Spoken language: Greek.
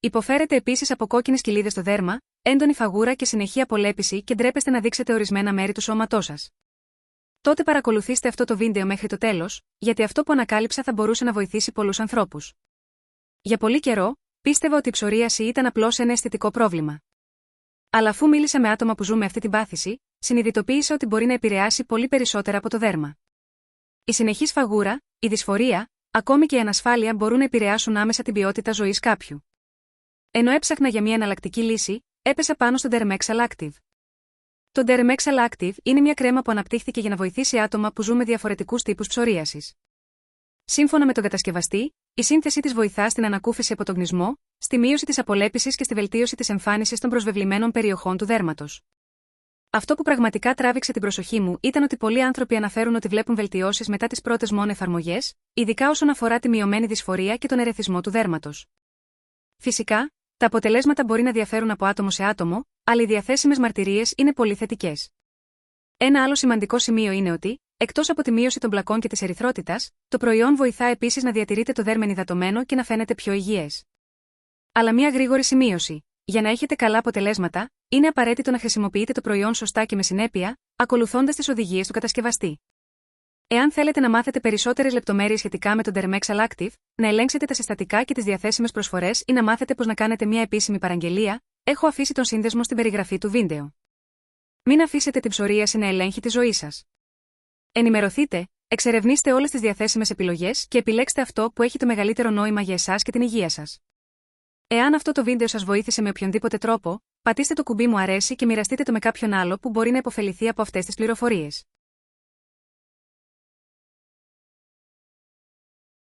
Υποφέρετε επίσης από κόκκινες κοιλίδες στο δέρμα, έντονη φαγούρα και συνεχή απολέπιση και ντρέπεστε να δείξετε ορισμένα μέρη του σώματός σας. Τότε παρακολουθήστε αυτό το βίντεο μέχρι το τέλος, γιατί αυτό που ανακάλυψα θα μπορούσε να βοηθήσει πολλούς ανθρώπους. Για πολύ καιρό, πίστευα ότι η ψωρίαση ήταν απλώς ένα αισθητικό πρόβλημα. Αλλά αφού μίλησα με άτομα που ζουν με αυτή την πάθηση, συνειδητοποίησα ότι μπορεί να επηρεάσει πολύ περισσότερα από το δέρμα. Η συνεχής φαγούρα, η δυσφορία, ακόμη και η ανασφάλεια μπορούν να επηρεάσουν άμεσα την ποιότητα ζωής κάποιου. Ενώ έψαχνα για μια εναλλακτική λύση, έπεσα πάνω στο Dermexal Active. Το Dermexal Active είναι μια κρέμα που αναπτύχθηκε για να βοηθήσει άτομα που ζουν με διαφορετικούς τύπους ψωρίασης. Σύμφωνα με τον κατασκευαστή, η σύνθεση της βοηθά στην ανακούφιση από τον γνισμό, στη μείωση της απολέπισης και στη βελτίωση της εμφάνισης των προσβεβλημένων περιοχών του δέρματος. Αυτό που πραγματικά τράβηξε την προσοχή μου ήταν ότι πολλοί άνθρωποι αναφέρουν ότι βλέπουν βελτιώσεις μετά τις πρώτες μόνο εφαρμογές, ειδικά όσον αφορά τη μειωμένη δυσφορία και τον ερεθισμό του δέρματος. Φυσικά, τα αποτελέσματα μπορεί να διαφέρουν από άτομο σε άτομο, αλλά οι διαθέσιμες μαρτυρίες είναι πολύ θετικές. Ένα άλλο σημαντικό σημείο είναι ότι, εκτός από τη μείωση των πλακών και της ερυθρότητας, το προϊόν βοηθά επίσης να διατηρείτε το δέρμα ενυδατωμένο και να φαίνεται πιο υγιές. Αλλά μια γρήγορη σημείωση. Για να έχετε καλά αποτελέσματα, είναι απαραίτητο να χρησιμοποιείτε το προϊόν σωστά και με συνέπεια, ακολουθώντας τις οδηγίες του κατασκευαστή. Εάν θέλετε να μάθετε περισσότερες λεπτομέρειες σχετικά με τον Dermexal Active, να ελέγξετε τα συστατικά και τις διαθέσιμες προσφορές ή να μάθετε πώς να κάνετε μια επίσημη παραγγελία, έχω αφήσει τον σύνδεσμο στην περιγραφή του βίντεο. Μην αφήσετε την ψωρίαση να ελέγχει τη ζωή σας. Ενημερωθείτε, εξερευνήστε όλες τις διαθέσιμες επιλογές και επιλέξτε αυτό που έχει το μεγαλύτερο νόημα για εσάς και την υγεία σας. Εάν αυτό το βίντεο σας βοήθησε με οποιονδήποτε τρόπο, πατήστε το κουμπί μου αρέσει και μοιραστείτε το με κάποιον άλλο που μπορεί να υποφεληθεί από αυτές τις πληροφορίες.